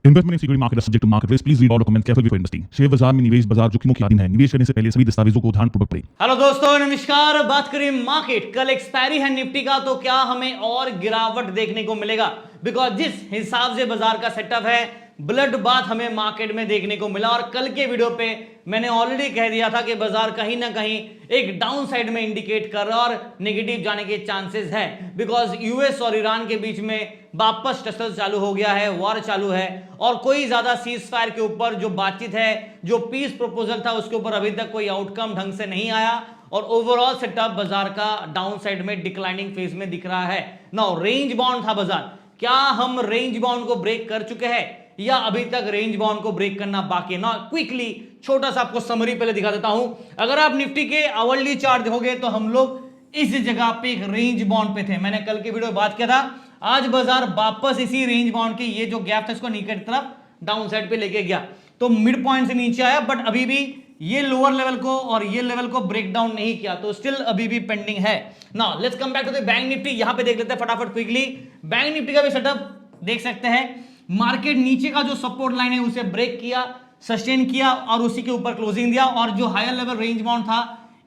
Investment in security market subject to market risk, please read all documents carefully before investing. Share बाजार में निवेश बाजार जोखिमों के अधीन है। निवेश करने से पहले सभी दस्तावेजों को ध्यानपूर्वक पढ़ें। हेलो दोस्तों, नमस्कार। बात करें मार्केट, कल एक्सपायरी है निफ्टी का, तो क्या हमें और गिरावट देखने को मिलेगा? बिकॉज जिस हिसाब से बाजार का सेटअप है, ब्लड बात हमें मार्केट में देखने को मिला। और कल के वीडियो पे मैंने ऑलरेडी कह दिया था कि बाजार कहीं ना कहीं एक डाउन साइड में इंडिकेट कर रहा और नेगेटिव जाने के चांसेस है। बिकॉज यूएस और ईरान के बीच में वापस टसल चालू हो गया है, वॉर चालू है, और कोई ज्यादा सीज फायर के ऊपर जो बातचीत है, जो पीस प्रपोजल था, उसके ऊपर अभी तक कोई आउटकम ढंग से नहीं आया। और ओवरऑल सेटअप बाजार का डाउन साइड में डिक्लाइनिंग फेज में दिख रहा है। नाउ रेंज बाउंड था बाजार, क्या हम रेंज बाउंड को ब्रेक कर चुके हैं या अभी तक रेंज बाउंड को ब्रेक करना बाकी है? ना क्विकली छोटा सा आपको समरी पहले दिखा देता हूं। अगर आप निफ्टी के आवरली चार्ट देखोगे तो हम लोग इस जगह पे एक रेंज बाउंड पे थे। मैंने कल के वीडियो में बात किया था। आज बाजार वापस इसी रेंज बाउंड के ये जो गैप था इसको नीचे की तरफ डाउन साइड पे लेके गया, तो मिड पॉइंट से नीचे आया, बट अभी भी ये लोअर लेवल को और ये लेवल को ब्रेक डाउन नहीं किया, तो स्टिल अभी भी पेंडिंग है। Now let's come back to the bank Nifty. यहां पे देख लेते हैं फटाफट क्विकली। बैंक निफ्टी का भी सेटअप देख सकते हैं। मार्केट नीचे का जो सपोर्ट लाइन है उसे ब्रेक किया, सस्टेन किया और उसी के ऊपर क्लोजिंग दिया, और जो हायर लेवल रेंज बाउंड था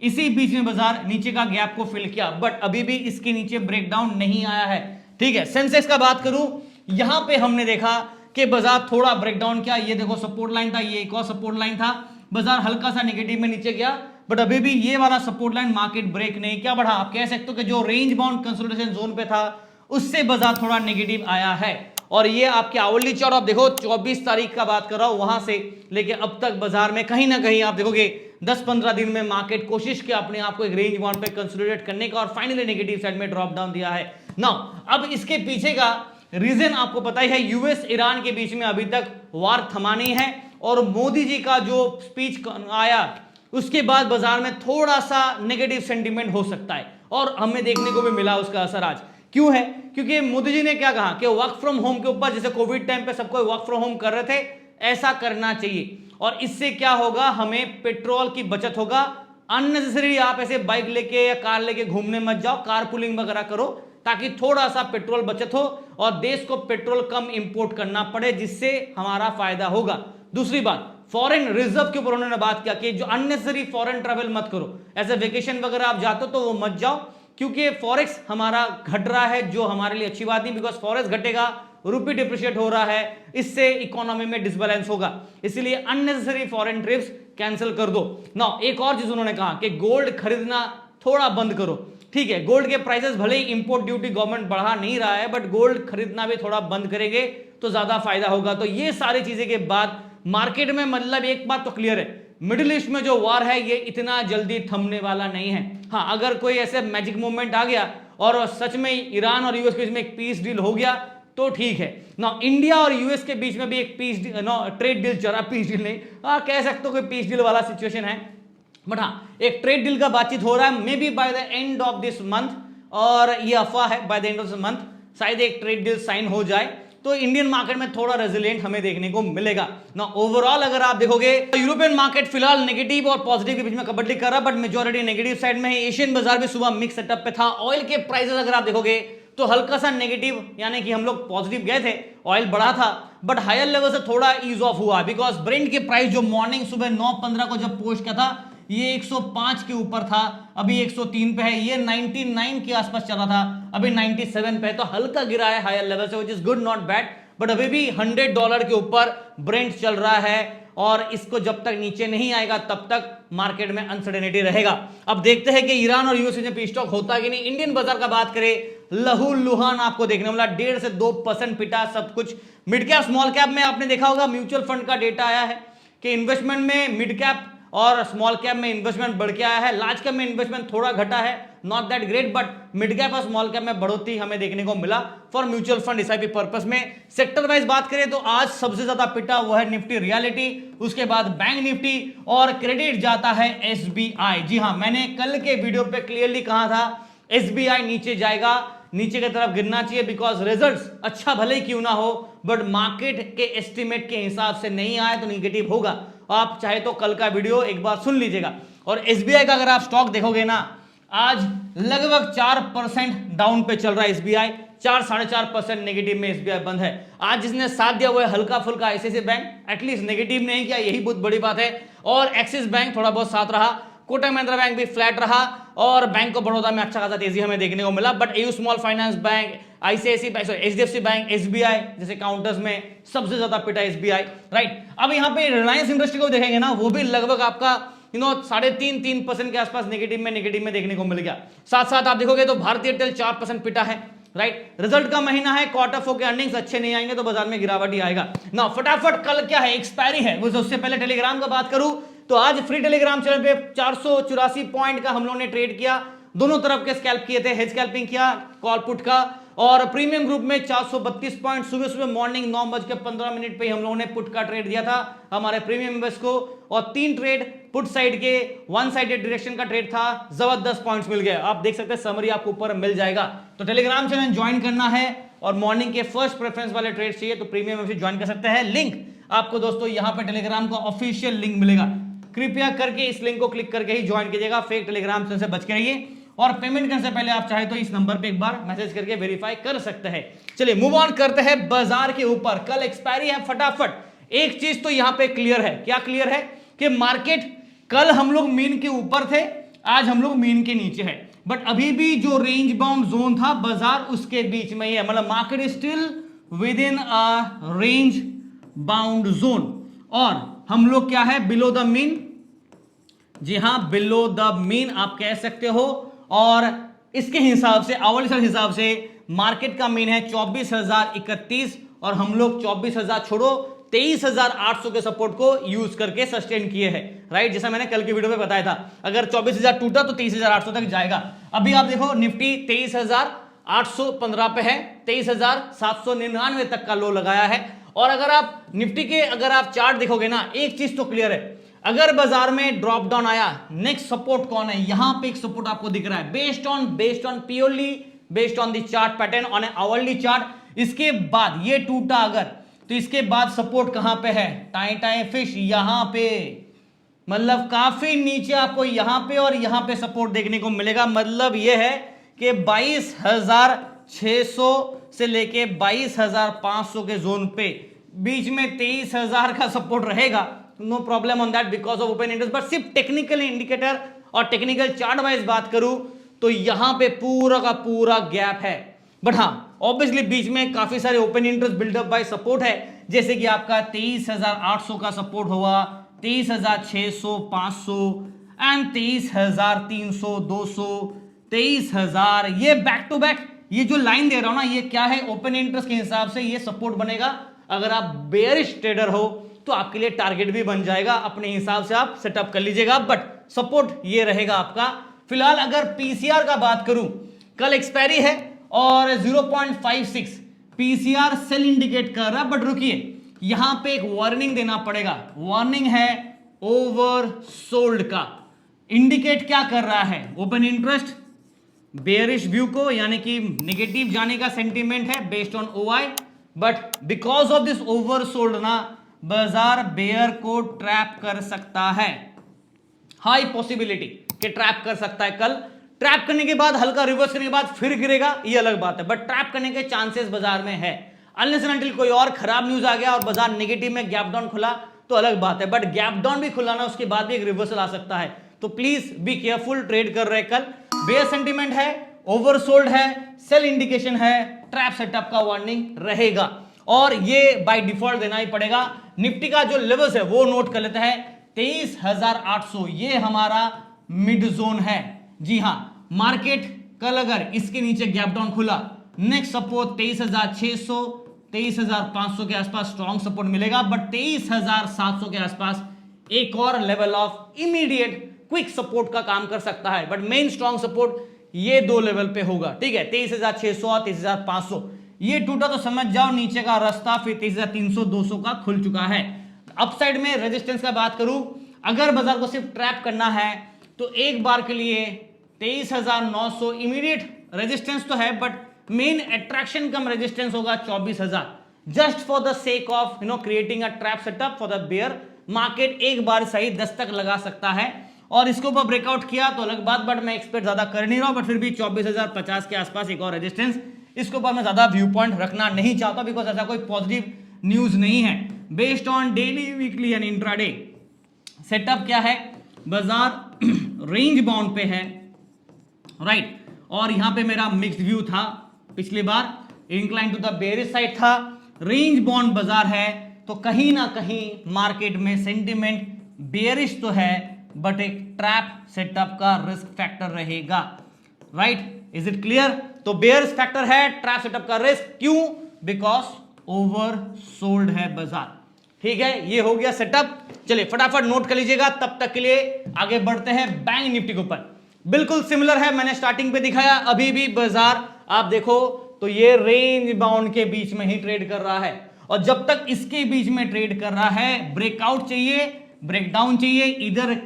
इसी बीच में बाजार नीचे का गैप को फिल किया, बट अभी भी इसके नीचे ब्रेकडाउन नहीं आया है। ठीक है, सेंसेक्स का बात करूं, यहां पे हमने देखा कि बाजार थोड़ा ब्रेकडाउन किया। ये देखो सपोर्ट लाइन था, ये एक और सपोर्ट लाइन था, बाजार हल्का सा नेगेटिव में नीचे गया, बट अभी भी ये वाला सपोर्ट लाइन मार्केट ब्रेक नहीं किया बढ़ा। आप कह सकते हो कि जो रेंज बाउंड कंसोलिडेशन जोन पे था उससे बाजार थोड़ा नेगेटिव आया है। और ये आपके आवरली चार्ट आप देखो, 24 तारीख का बात कर रहा हूं, वहां से लेके अब तक बाजार में कहीं ना कहीं आप देखोगे 10-15 दिन में मार्केट कोशिश किया अपने आप को एक रेंज बाउंड पे कंसोलिडेट करने का, और फाइनली नेगेटिव साइड में ड्रॉप डाउन दिया है। नाउ अब इसके पीछे का रीजन आपको पता ही है, यूएस ईरान के बीच में अभी तक वार थमा नहीं है, और मोदी जी का जो स्पीच आया उसके बाद बाजार में थोड़ा सा नेगेटिव सेंटीमेंट हो सकता है, और हमें देखने को भी मिला उसका असर आज। क्यों है? क्योंकि मोदी जी ने क्या कहा कि वर्क फ्रॉम होम के ऊपर, जैसे कोविड टाइम पे सबको वर्क फ्रॉम होम कर रहे थे, ऐसा करना चाहिए, और इससे क्या होगा, हमें पेट्रोल की बचत होगा। अननेसेसरी आप ऐसे बाइक लेके या कार लेके घूमने मत जाओ, कार पुलिंग वगैरह करो, ताकि थोड़ा सा पेट्रोल बचत हो और देश को पेट्रोल कम इंपोर्ट करना पड़े, जिससे हमारा फायदा होगा। दूसरी बात, फॉरेन रिजर्व के ऊपर उन्होंने बात किया कि जो अननेसेसरी फॉरेन ट्रैवल मत करो, ऐसे वेकेशन वगैरह आप जाते हो तो वो मत जाओ, क्योंकि फॉरेक्स हमारा घट रहा है, जो हमारे लिए अच्छी बात नहीं, बिकॉज फॉरेक्स घटेगा, रुपी डिप्रिशिएट हो रहा है, इससे इकोनॉमी में डिसबैलेंस होगा, इसलिए अननेसेसरी फॉरेन ट्रिप्स कैंसिल कर दो। नाउ एक और चीज उन्होंने कहा कि गोल्ड खरीदना थोड़ा बंद करो। ठीक है, गोल्ड के प्राइसेस भले ही इंपोर्ट ड्यूटी गवर्नमेंट बढ़ा नहीं रहा है, बट गोल्ड खरीदना भी थोड़ा बंद करेंगे तो ज्यादा फायदा होगा। तो ये सारी चीजें के बाद मार्केट में मतलब एक बात तो क्लियर है, मिडिल ईस्ट में जो वार है ये इतना जल्दी थमने वाला नहीं है। हाँ, अगर कोई ऐसे मैजिक मूवमेंट आ गया और सच में ईरान और यूएस के बीच में एक पीस डील हो गया तो ठीक है ना। इंडिया और यूएस के बीच में भी एक पीस ट्रेड डील चल रहा, पीस डील नहीं, कह सकते हो कोई पीस डील वाला सिचुएशन है, बट हाँ एक ट्रेड डील का बातचीत हो रहा है, may be by the end of this month, और ये अफवाह है by the end of this month शायद एक ट्रेड डील साइन हो जाए, तो इंडियन मार्केट में थोड़ा रेजिलिएंट हमें देखने को मिलेगा ना। ओवरऑल अगर आप देखोगे यूरोपियन मार्केट फिलहाल नेगेटिव और पॉजिटिव के बीच में कबड्डी कर रहा, बट मेजॉरिटी नेगेटिव साइड में है। एशियन बाजार भी सुबह मिक्स सेटअप पे था। ऑयल के प्राइसेस अगर आप देखोगे तो हल्का सा नेगेटिव, यानी कि हम लोग पॉजिटिव गए थे, ऑयल बढ़ा था, बट हायर लेवल से थोड़ा ईज ऑफ हुआ, बिकॉज ब्रेंट के प्राइस जो मॉर्निंग सुबह 9:15 को जब पोस्ट किया था ये 105 के ऊपर था, अभी 103 पे है। ये 99 के आसपास चला था, अभी 97 पे है, तो हल्का गिरा है हायर लेवल से, which is good not bad, but अभी भी $100 के ऊपर ब्रेंट चल रहा है, और इसको जब तक नीचे नहीं आएगा तब तक मार्केट में अनसर्टेनिटी रहेगा। अब देखते हैं कि ईरान और यूएस में पीस टॉक होता है कि नहीं। इंडियन बाजार का बात करें, लहू लुहान आपको देखने वाला, 1.5 से 2% पिटा सब कुछ। मिड कैप स्मॉल कैप में आपने देखा होगा, म्यूचुअल फंड का डेटा आया है कि इन्वेस्टमेंट में मिड कैप और स्मॉल कैप में इन्वेस्टमेंट बढ़ के आया है, लार्ज कैप में इन्वेस्टमेंट थोड़ा घटा है, not that great, but mid cap और स्मॉल कैप में बढ़ोतरी हमें देखने को मिला for mutual fund SIP purpose में। सेक्टर वाइज बात करें तो आज सबसे ज्यादा पिटा वो है निफ्टी रियलिटी, उसके बाद बैंक निफ्टी, और क्रेडिट जाता है एसबीआई। जी हाँ, मैंने कल के वीडियो पे क्लियरली कहा था एसबीआई नीचे जाएगा, नीचे की तरफ गिरना चाहिए, बिकॉज रिजल्ट्स अच्छा भले ही क्यों ना हो, बट मार्केट के एस्टिमेट के हिसाब से नहीं आए तो निगेटिव होगा। आप चाहे तो कल का वीडियो एक बार सुन लीजिएगा। और एसबीआई का अगर आप स्टॉक देखोगे ना, आज लगभग 4% डाउन पे चल रहा है एसबीआई, 4 4.5% नेगेटिव में एसबीआई बंद है। आज जिसने साथ दिया वो है हल्का फुल्का आईसीआईसीआई बैंक, एटलीस्ट नेगेटिव नहीं किया, यही बहुत बड़ी बात है। और एक्सिस बैंक थोड़ा बहुत साथ रहा, कोटक महिंद्रा बैंक भी फ्लैट रहा और बैंक ऑफ बड़ौदा में अच्छा खासा तेजी हमें देखने को मिला। But AU small finance bank, ICICI bank, HDFC bank, SBI जैसे काउंटर्स में सबसे ज्यादा पिटा एसबीआई, राइट। अब यहाँ पे रिलायंस इंडस्ट्री को देखेंगे ना, वो भी लगभग आपका 3.5% के आसपास नेगेटिव में देखने को मिल गया। साथ साथ आप देखोगे तो भारतीय एयरटेल 4% पिटा है, राइट। रिजल्ट का महीना है, क्वार्टर 4 के अर्निंग्स अच्छे नहीं आएंगे तो बाजार में गिरावट ही आएगा ना। फटाफट कल क्या है, एक्सपायरी है, उससे पहले टेलीग्राम का बात करूं तो आज फ्री टेलीग्राम चैनल पे 484 पॉइंट का हम लोगों ने ट्रेड किया, दोनों तरफ के स्कैल्प किए थे, हेज स्कैल्पिंग किया कॉल पुट का। और प्रीमियम ग्रुप में 432 पॉइंट सुबह सुबह मॉर्निंग 9:15 पे हम लोगों ने पुट का ट्रेड दिया था हमारे प्रीमियम मेंबर्स को, और 3 ट्रेड पुट साइड के 1 साइडेड डायरेक्शन का ट्रेड था, जबरदस्त पॉइंट्स मिल गए। आप देख सकते हैं समरी आपको ऊपर मिल जाएगा। तो टेलीग्राम चैनल ज्वाइन करना है और मॉर्निंग के फर्स्ट प्रेफरेंस वाले ट्रेड चाहिए तो प्रीमियम मेंबरशिप ज्वाइन कर सकते हैं। लिंक आपको दोस्तों यहाँ पे टेलीग्राम का ऑफिशियल लिंक मिलेगा, कृपया करके इस लिंक को क्लिक करके ही ज्वाइन कीजिएगा, फेक टेलीग्राम चैनल से बच के रहिए। और पेमेंट करने से पहले आप चाहे तो इस नंबर पे एक बार मैसेज करके वेरीफाई कर सकते हैं। चलिए मूव ऑन करते हैं बाजार के ऊपर। कल एक्सपायरी है, फटाफट एक चीज तो यहां पे क्लियर है, क्या क्लियर है कि मार्केट कल हम लोग मीन के ऊपर थे, आज हम लोग मीन के नीचे है, बट अभी भी जो रेंज बाउंड जोन था बाजार उसके बीच में ही है, मतलब market is still with in a range bound zone. और हम लोग क्या है, बिलो द मीन, जी हां बिलो द मीन आप कह सकते हो। और इसके हिसाब से आवली हिसाब से मार्केट का मीन है 24,031 और हम लोग 24,000 छोड़ो 23,800 के सपोर्ट को यूज करके सस्टेन किए हैं, राइट। जैसा मैंने कल की वीडियो में बताया था, अगर 24,000 टूटा तो 23,800 तक जाएगा। अभी आप देखो निफ्टी 23,815 पे है, 23,799 तक का लो लगाया है। और अगर आप निफ्टी के अगर आप चार्ट देखोगे ना, एक चीज तो क्लियर है, अगर बाजार में ड्रॉप डाउन आया, नेक्स्ट सपोर्ट कौन है, यहां पे एक सपोर्ट आपको दिख रहा है based on purely based on the chart pattern on hourly chart. इसके बाद ये टूटा अगर, तो इसके बाद सपोर्ट कहां पे है, टाई टाई फिश यहां पे, मतलब काफी नीचे आपको यहां पे और यहां पे सपोर्ट देखने को मिलेगा। मतलब ये है कि 22,600 से लेके 22,500 के जोन पे बीच में 23,000 का सपोर्ट रहेगा, no problem on that because of open interest. But सिर्फ टेक्निकल इंडिकेटर और टेक्निकल चार्ट वाइज बात करूं तो यहां पे पूरा का पूरा गैप है। बट हाँ ऑब्वियसली बीच में काफी सारे open interest buildup by support है, जैसे कि आपका 23,800 का सपोर्ट हुआ, 23,600, 500 एंड 23,300, 200, 23,000। ये बैक टू बैक ये जो लाइन दे रहा हूं ना, ये क्या है, ओपन इंटरेस्ट के हिसाब से ये सपोर्ट बनेगा। अगर आप बेयरिश ट्रेडर हो तो आपके लिए टारगेट भी बन जाएगा, अपने हिसाब से आप सेटअप कर लीजिएगा, बट सपोर्ट ये रहेगा आपका। फिलहाल अगर पीसीआर का बात करूं, कल एक्सपायरी है और 0.56 पीसीआर सेल इंडिकेट कर रहा है, बट रुकिए यहां पे एक वार्निंग देना पड़ेगा। वार्निंग है ओवरसोल्ड का, इंडिकेट क्या कर रहा है, ओपन इंटरेस्ट बेयरिश व्यू को, यानी कि नेगेटिव जाने का सेंटीमेंट है based on OI, but because of this oversold ना बाजार बेयर को ट्रैप कर सकता है, हाई पॉसिबिलिटी कि ट्रैप कर सकता है। कल ट्रैप करने के बाद हल्का रिवर्स करने के बाद फिर गिरेगा, ये अलग बात है, बट ट्रैप करने के चांसेस बाजार में है। अनलेस एंड अनटिल कोई और खराब न्यूज आ गया और बाजार नेगेटिव में गैप डाउन खुला तो अलग बात है, बट गैप डाउन भी खुला ना, उसके बाद भी एक रिवर्सल आ सकता है। तो प्लीज बी केयरफुल, ट्रेड कर रहे कल बेयर सेंटीमेंट है, ओवरसोल्ड है, सेल इंडिकेशन है, ट्रैप सेटअप का वार्निंग रहेगा और ये बाय डिफॉल्ट देना ही पड़ेगा। निफ्टी का जो लेवल्स है वो नोट कर लेते हैं, 23,800 ये हमारा मिड जोन है। जी हां, मार्केट कल अगर इसके नीचे गैप डाउन खुला, नेक्स्ट सपोर्ट 23,600, 23,500 के आसपास स्ट्रॉन्ग सपोर्ट मिलेगा, बट 23,700 के आसपास एक और level of immediate quick support का काम कर सकता है, बट मेन स्ट्रॉन्ग सपोर्ट ये दो लेवल पे होगा, ठीक है, 23,600 और 23,500। ये टूटा तो समझ जाओ नीचे का रास्ता फिर 23,300, 200 का खुल चुका है। अपसाइड में रेजिस्टेंस का बात करूं, अगर बाजार को सिर्फ ट्रैप करना है तो एक बार के लिए 23,900 इमीडिएट रेजिस्टेंस तो है, but main attraction come resistance होगा 24,000, just for the sake of creating a trap setup for the bear. Market एक बार सही दस्तक लगा सकता है और इसको ऊपर ब्रेकआउट किया तो अलग बात, बट मैं एक्सपेक्ट ज्यादा कर नहीं रहा हूं, बट फिर भी 24,050 के आसपास एक और रेजिस्टेंस इसके ऊपर मैं ज्यादा व्यू पॉइंट रखना नहीं चाहता बिकॉज ऐसा कोई पॉजिटिव न्यूज नहीं है। Based on daily, weekly and intraday setup क्या है, बाजार रेंज बाउंड पे है, राइट। और यहां पे मेरा मिक्स्ड व्यू था, पिछली बार incline to the bearish side था, रेंज बाउंड बाजार है, तो कहीं ना कहीं मार्केट में सेंटिमेंट बेयरिश तो है बट एक ट्रैप सेटअप का रिस्क फैक्टर रहेगा, राइट। Is it clear? तो बेयरिश फैक्टर है, ट्रैप सेटअप का रिस्क, क्यों? बिकॉज ओवर सोल्ड है बाजार, ठीक है। ये हो गया सेटअप। चलिए फटाफट नोट कर लीजिएगा, तब तक के लिए आगे बढ़ते हैं बैंक निफ्टी के ऊपर। बिल्कुल सिमिलर है, मैंने स्टार्टिंग पे दिखाया, अभी भी बाजार आप देखो तो ये रेंज बाउंड के बीच में ही ट्रेड कर रहा है, और जब तक इसके बीच में ट्रेड कर रहा है, ब्रेकआउट चाहिए, ब्रेकडाउन चाहिए, इधर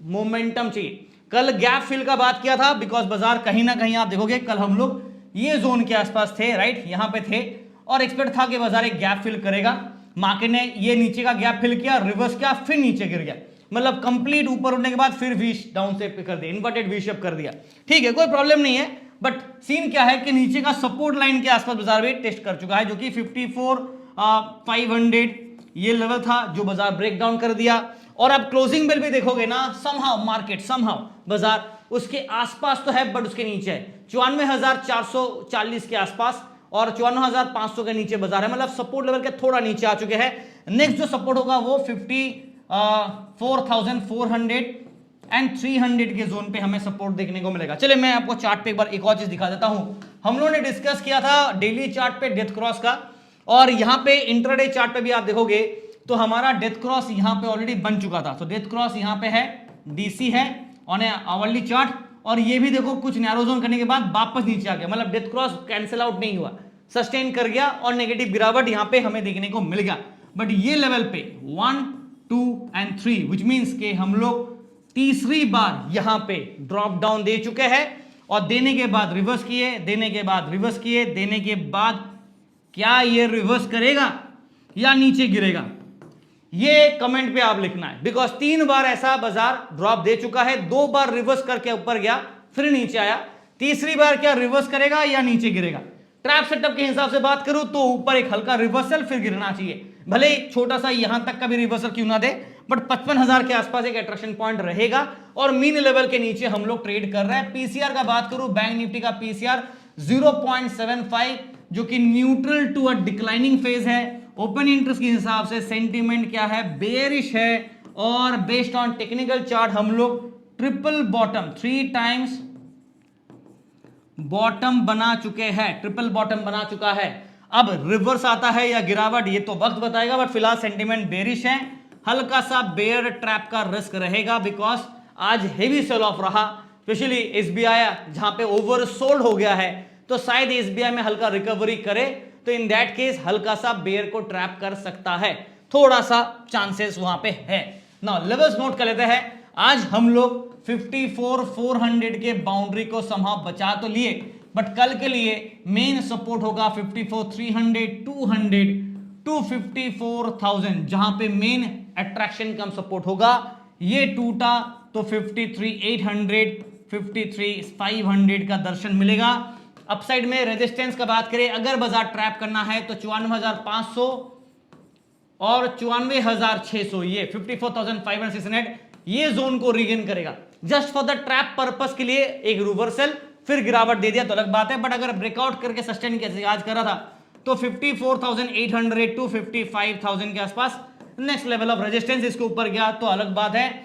मोमेंटम चाहिए। कल गैप फिल का बात किया था बिकॉज बाजार कहीं ना कहीं आप देखोगे कल हम लोग ये जोन के आसपास थे, राइट, यहां पे थे, और एक्सपेक्ट था कि बाजार एक गैप फिल करेगा। मार्केट ने ये नीचे का गैप फिल किया, रिवर्स किया, फिर नीचे गिर गया, मतलब कंप्लीट ऊपर उठने के बाद फिर वी डाउन से कर दिया, इन्वर्टेड वी शेप कर दिया, ठीक है, कोई प्रॉब्लम नहीं है। बट सीन क्या है कि नीचे का सपोर्ट लाइन के आसपास बाजार भी टेस्ट कर चुका है, जो कि 54,500 ये लेवल था जो बाजार ब्रेक डाउन कर दिया। और अब क्लोजिंग बेल भी देखोगे ना, समहाउ मार्केट, समहाउ बाजार उसके आसपास तो है बट उसके नीचे है, 54,440 के आसपास, और 54,500 के नीचे बाजार है, मतलब सपोर्ट लेवल के थोड़ा नीचे आ चुके हैं। नेक्स्ट जो सपोर्ट होगा वो 54,400 एंड 300 के जोन पे हमें सपोर्ट देखने को मिलेगा। चलिए मैं आपको चार्ट पे एक बार एक और चीज दिखा देता हूं। हम लोगों ने डिस्कस किया था डेली चार्ट पे डेथ क्रॉस का, और यहां पे इंट्राडे चार्ट पे भी आप देखोगे तो हमारा डेथ क्रॉस यहां पे ऑलरेडी बन चुका था। तो डेथ क्रॉस यहां पे है, डीसी है ऑन ए आवरली चार्ट, और ये भी देखो कुछ नैरो जोन करने के बाद वापस नीचे आ गया, मतलब डेथ क्रॉस कैंसिल आउट नहीं हुआ, सस्टेन कर गया, और नेगेटिव गिरावट यहां पे हमें देखने को मिल गया। बट ये लेवल पे 1, 2 एंड 3 विच मींस के हम लोग तीसरी बार यहां पे ड्रॉप डाउन दे चुके हैं, और देने के बाद रिवर्स किए, देने के बाद रिवर्स किए, देने के बाद क्या ये रिवर्स करेगा या नीचे गिरेगा, ये कमेंट पे आप लिखना है। बिकॉज 3 बार ऐसा बाजार ड्रॉप दे चुका है, 2 बार रिवर्स करके ऊपर गया फिर नीचे आया, तीसरी बार क्या रिवर्स करेगा या नीचे गिरेगा। ट्रैप सेटअप के हिसाब से बात करूं तो ऊपर एक हल्का रिवर्सल फिर गिरना चाहिए, भले छोटा सा यहां तक का भी रिवर्सल क्यों ना दे, बट 55,000 के आसपास एक अट्रैक्शन पॉइंट रहेगा, और मीन लेवल के नीचे हम लोग ट्रेड कर रहे हैं। पीसीआर का बात करूं, बैंक निफ्टी का पीसीआर 0.75 जो कि neutral to a declining phase है। ओपन इंटरेस्ट के हिसाब से सेंटीमेंट क्या है, बेयरिश है, और बेस्ड ऑन टेक्निकल चार्ट हम लोग ट्रिपल बॉटम 3 टाइम्स बॉटम बना चुके हैं, ट्रिपल बॉटम बना चुका है। अब रिवर्स आता है या गिरावट ये तो वक्त बताएगा, बट फिलहाल सेंटीमेंट बेयरिश है, हल्का सा बेयर ट्रैप का रिस्क रहेगा बिकॉज आज हेवी सेल ऑफ रहा, स्पेशली एसबीआई जहां पे ओवर सोल्ड हो गया है, तो शायद एसबीआई में हल्का रिकवरी करे, तो इन दैट केस हल्का सा बेयर को ट्रैप कर सकता है, थोड़ा सा चांसेस वहां पे है। नाउ लेवल्स नोट कर लेते हैं। आज हम लोग 54,400 के बाउंड्री को समहाउ बचा तो लिए, बट कल के लिए मेन सपोर्ट होगा 54,300, 200 टू 54,000, जहां पे मेन अट्रैक्शन कम सपोर्ट होगा। ये टूटा तो 53,800, 53,500 का दर्शन मिलेगा। अपसाइड में रेजिस्टेंस का बात करें, अगर बाजार ट्रैप करना है तो 54,500 और 94,600, ये 54,500 ये जोन को रीगेन करेगा। Just for the trap purpose के लिए एक रिवर्सल फिर गिरावट दे दिया तो अलग बात है, बट अगर ब्रेकआउट करके सस्टेन कैसे आज करा था तो 54,800 टू 55,000 के आसपास नेक्स्ट लेवल ऑफ रेजिस्टेंस, इसके ऊपर गया तो अलग बात है।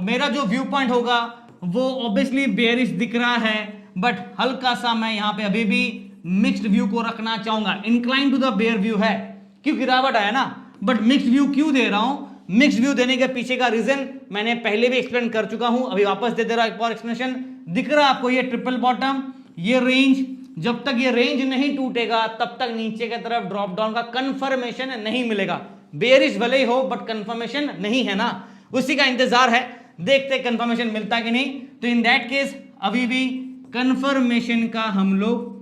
मेरा जो व्यू पॉइंट होगा वो ऑब्वियसली बेयरिश दिख रहा है, बट हल्का सा मैं यहां पे अभी भी मिक्स्ड व्यू को रखना चाहूंगा। Incline to the bear view है, क्यों गिरावट आया ना, बट मिक्स्ड व्यू क्यों दे रहा हूं? मिक्स्ड व्यू देने के पीछे का रीजन मैंने पहले भी एक्सप्लेन कर चुका हूं, अभी वापस दे रहा हूं एक और एक्सप्लेनेशन। दिख रहा है आपको ये ट्रिपल बॉटम, ये रेंज, जब तक ये रेंज नहीं टूटेगा तब तक नीचे की तरफ ड्रॉप डाउन का कंफर्मेशन नहीं मिलेगा। बेयरिश भले ही हो बट कंफर्मेशन नहीं है ना, उसी का इंतजार है, देखते कंफर्मेशन मिलता है कि नहीं। तो इन दैट केस अभी भी कंफर्मेशन का हम लोग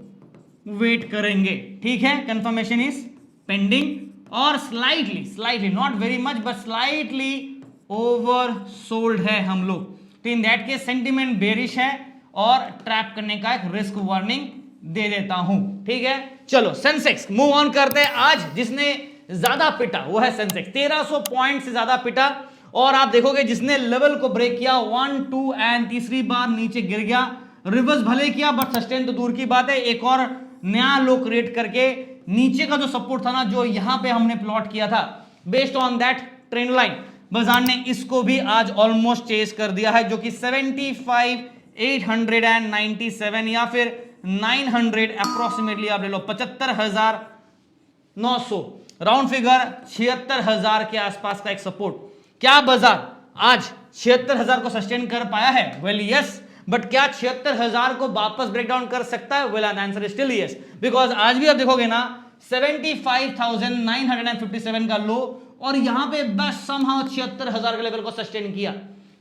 वेट करेंगे, ठीक है। कंफर्मेशन इज पेंडिंग, और slightly not very much but slightly over sold है हम लोग। तो in that case sentiment bearish है और ट्रैप करने का एक रिस्क वार्निंग दे देता हूं। ठीक है, चलो सेंसेक्स मूव ऑन करते हैं। आज जिसने ज्यादा पिटा वो है सेंसेक्स, 1300 पॉइंट से ज्यादा पिटा। और आप देखोगे जिसने लेवल को ब्रेक किया 1 2 एंड तीसरी बार नीचे गिर गया, रिवर्स भले किया बट सस्टेन तो दूर की बात है, एक और नया लो क्रिएट करके नीचे का जो सपोर्ट था ना, जो यहां पे हमने प्लॉट किया था, based on that trend line, बाजार ने इसको भी आज ऑलमोस्ट चेस कर दिया है, जो कि 75,897 या फिर 900 अप्रोक्सीमेटली आप ले लो 75,900 राउंड फिगर 76,000 के आसपास का एक सपोर्ट। क्या बाजार आज 76,000 को सस्टेन कर पाया है? वेल यस, बट क्या 76,000 को वापस ब्रेकडाउन कर सकता है? Well answer is still yes, because आज भी आप देखोगे ना 75,957 का लो और यहां पे बस समहाउ 76,000 के लेवल को सस्टेन किया।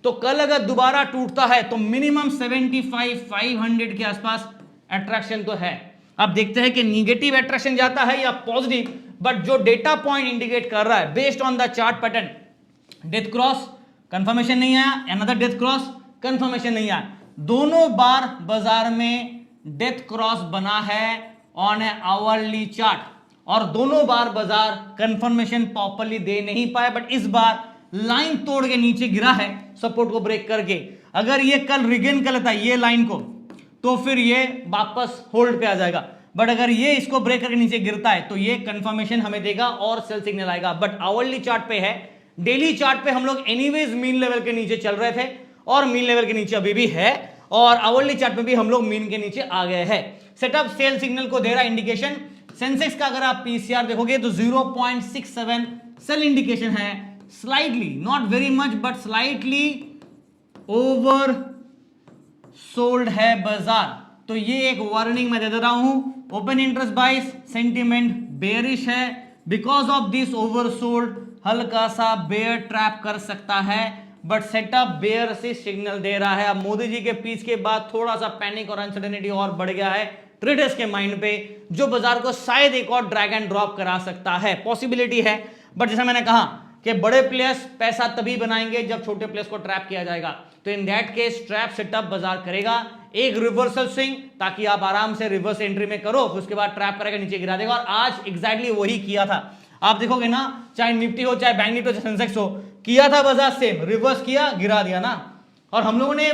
तो कल अगर दोबारा टूटता है तो मिनिमम 75,500 के आसपास अट्रैक्शन तो है। अब देखते हैं कि निगेटिव अट्रैक्शन जाता है या पॉजिटिव, बट जो डेटा पॉइंट इंडिकेट कर रहा है based on the chart pattern, death cross confirmation नहीं आया, अनदर डेथ क्रॉस कंफर्मेशन नहीं आया, दोनों बार बाजार में डेथ क्रॉस बना है ऑन ए आवरली चार्ट, और दोनों बार बाजार कंफर्मेशन प्रॉपर्ली दे नहीं पाया, बट इस बार लाइन तोड़ के नीचे गिरा है सपोर्ट को ब्रेक करके। अगर ये कल रिगेन कर लेता है ये लाइन को तो फिर ये वापस होल्ड पे आ जाएगा, बट अगर ये इसको ब्रेक करके नीचे गिरता है तो ये कंफर्मेशन हमें देगा और सेल सिग्नल आएगा। बट आवरली चार्ट पे है, डेली चार्ट पे हम लोग एनीवेज मीन लेवल के नीचे चल रहे थे और मीन लेवल के नीचे अभी भी है, और आवरली चार्ट पे भी हम लोग मीन के नीचे आ गए हैं। सेटअप सेल सिग्नल को दे रहा इंडिकेशन। सेंसेक्स का अगर आप पीसीआर देखोगे तो 0.67 सेल इंडिकेशन है, slightly not very much but slightly over sold है बाजार। तो ये एक वार्निंग मैं दे रहा हूं, ओपन इंटरेस्ट बाइस, सेंटीमेंट बेयरिश है, because of this over sold हल्का सा बेयर ट्रैप कर सकता है, बट सेटअप बेयर से सिग्नल दे रहा है। अब मोदी जी के पीस के बाद थोड़ा सा पैनिक और अनसर्टेनिटी और बढ़ गया है ट्रेडर्स के माइंड पे, जो बाजार को शायद एक और ड्रैग एंड ड्रॉप करा सकता है, पॉसिबिलिटी है। बट जैसा मैंने कहा कि बड़े प्लेयर्स पैसा तभी बनाएंगे जब छोटे प्लेयर्स को ट्रैप किया जाएगा, तो in that case trap setup बाजार करेगा, एक रिवर्सल स्विंग ताकि आप आराम से रिवर्स एंट्री में करो, उसके बाद ट्रैप करेगा नीचे गिरा देगा, और आज एग्जैक्टली वही किया था। आप देखोगे ना, चाहे निफ्टी हो चाहे बैंक निफ्टी हो चाहे सेंसेक्स हो, किया था बाजार सेम, रिवर्स किया गिरा दिया ना। और हम लोगों ने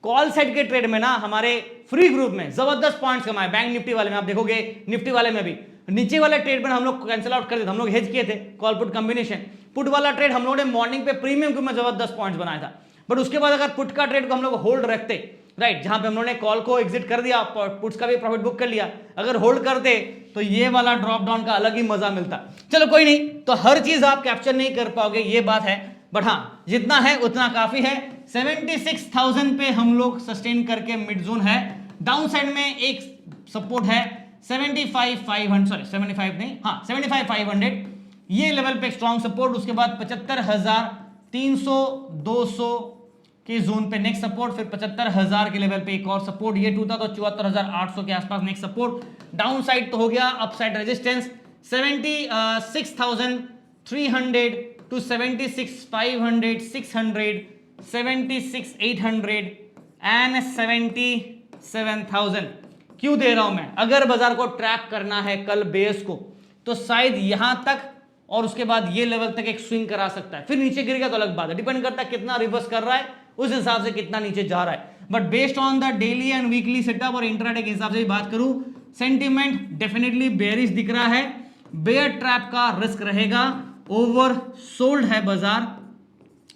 कॉल साइड के ट्रेड में ना हमारे फ्री ग्रुप में जबरदस्त पॉइंट्स कमाए, बैंक निफ्टी वाले में आप देखोगे, निफ्टी वाले में भी नीचे वाले ट्रेड में हम लोग कैंसिल आउट कर दिए, हम लोग हेज किए थे कॉल पुट कॉम्बिनेशन। पुट वाला ट्रेड हम लोगों ने मॉर्निंग पे प्रीमियम में जबरदस्त पॉइंट्स बनाया था, बट उसके बाद अगर पुट का ट्रेड को हम लोग होल्ड रखते, राइट, जहां पे हम लोगों ने कॉल को एग्जिट कर दिया, पुट्स का भी प्रॉफिट बुक कर लिया, अगर होल्ड करते तो ये वाला ड्रॉप डाउन का अलग ही मजा मिलता। चलो कोई नहीं, तो हर चीज आप कैप्चर नहीं कर पाओगे, ये बात है, बट हाँ जितना है उतना काफी है। 76,000 पे हम लोग सस्टेन करके मिड जोन है, डाउन साइड में एक सपोर्ट है 75,500, सॉरी 75 नहीं, हाँ 75,500, ये लेवल पे स्ट्रॉन्ग सपोर्ट। उसके बाद 75,300 200 के जोन पे नेक्स्ट सपोर्ट, फिर 75,000 के लेवल पे एक और सपोर्ट, ये टूटा तो 74,800 के आसपास नेक्स्ट सपोर्ट। डाउन साइड तो हो गया, up side resistance 76,300 to 76,500, 600, 76,800 and 77,000। क्यों दे रहा हूं मैं? अगर बाजार को ट्रैप करना है कल बेस को, तो शायद यहां तक और उसके बाद ये लेवल तक एक स्विंग करा सकता है, फिर नीचे गिर गया तो अलग बात है, डिपेंड करता है कितना रिवर्स कर रहा है, उस हिसाब से कितना नीचे जा रहा है। But based on the daily and weekly setup और इंट्राडे के हिसाब से बात करूं, सेंटीमेंट डेफिनेटली बेयरिश दिख रहा है, बेयर ट्रैप का रिस्क रहेगा, ओवर सोल्ड है बाजार,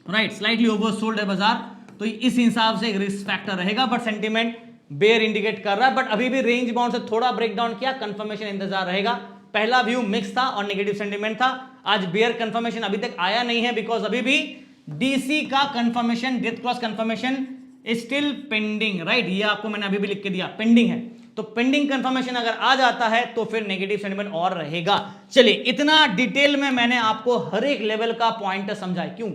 राइट, स्लाइटली ओवर सोल्ड है बाजार, तो इस हिसाब से रिस्क फैक्टर रहेगा, बट सेंटीमेंट बेयर इंडिकेट कर रहा है, बट अभी भी रेंज बाउंड से थोड़ा ब्रेकडाउन किया, कंफर्मेशन इंतजार रहेगा। पहला व्यू मिक्स था और नेगेटिव सेंटीमेंट था, आज बेयर कंफर्मेशन अभी तक आया नहीं है, बिकॉज अभी भी डीसी का confirmation, death cross confirmation still pending, right, ये आपको मैंने अभी भी लिख के दिया, पेंडिंग है। तो पेंडिंग कंफर्मेशन अगर आ जाता है तो फिर नेगेटिव सेंटीमेंट और रहेगा। चलिए, इतना डिटेल में मैंने आपको हर एक लेवल का पॉइंट समझाया। क्यों?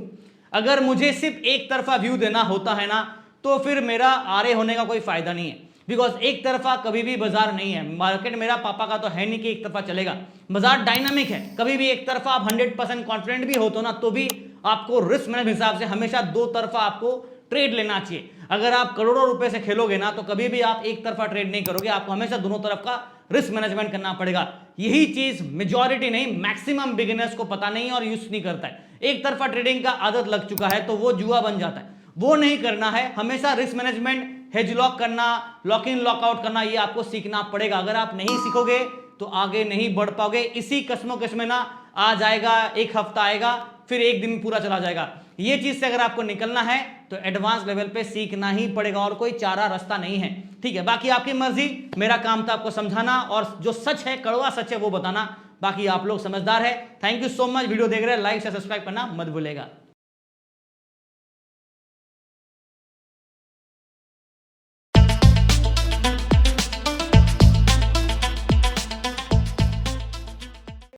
अगर मुझे सिर्फ एक तरफा व्यू देना होता है ना, तो फिर मेरा आरए होने का कोई फायदा नहीं है, बिकॉज एक तरफा कभी भी बाजार नहीं है। मार्केट मेरा पापा का तो है नहीं कि एक तरफा चलेगा, बाजार डायनामिक है, कभी भी एक तरफा आप 100% कॉन्फिडेंट भी हो तो ना, तो भी आपको रिस्क मैनेजमेंट हिसाब से हमेशा दो तरफा आपको ट्रेड लेना चाहिए। अगर आप करोड़ों रुपए से खेलोगे ना, तो कभी भी आप एक तरफा ट्रेड नहीं करोगे, आपको हमेशा दोनों तरफ का रिस्क मैनेजमेंट करना पड़ेगा। यही चीज मेजॉरिटी नहीं, मैक्सिमम बिगिनर्स को पता नहीं और यूज नहीं करता है। एक तरफा ट्रेडिंग का आदत लग चुका है तो वो जुआ बन जाता है। वो नहीं करना है, हमेशा रिस्क मैनेजमेंट, हेज लॉक करना, लॉक इन लॉकआउट करना, ये आपको सीखना पड़ेगा। अगर आप नहीं सीखोगे तो आगे नहीं बढ़ पाओगे। इसी कश्मोकश में ना आ जाएगा, एक हफ्ता आएगा फिर एक दिन पूरा चला जाएगा। ये चीज से अगर आपको निकलना है तो एडवांस लेवल पे सीखना ही पड़ेगा और कोई चारा रास्ता नहीं है। ठीक है, बाकी आपकी मर्जी, मेरा काम था आपको समझाना और जो सच है, कड़वा सच है वो बताना। बाकी आप लोग समझदार है। Thank you so much, video देख रहे हैं, लाइक से सब्सक्राइब करना मत भूलेगा।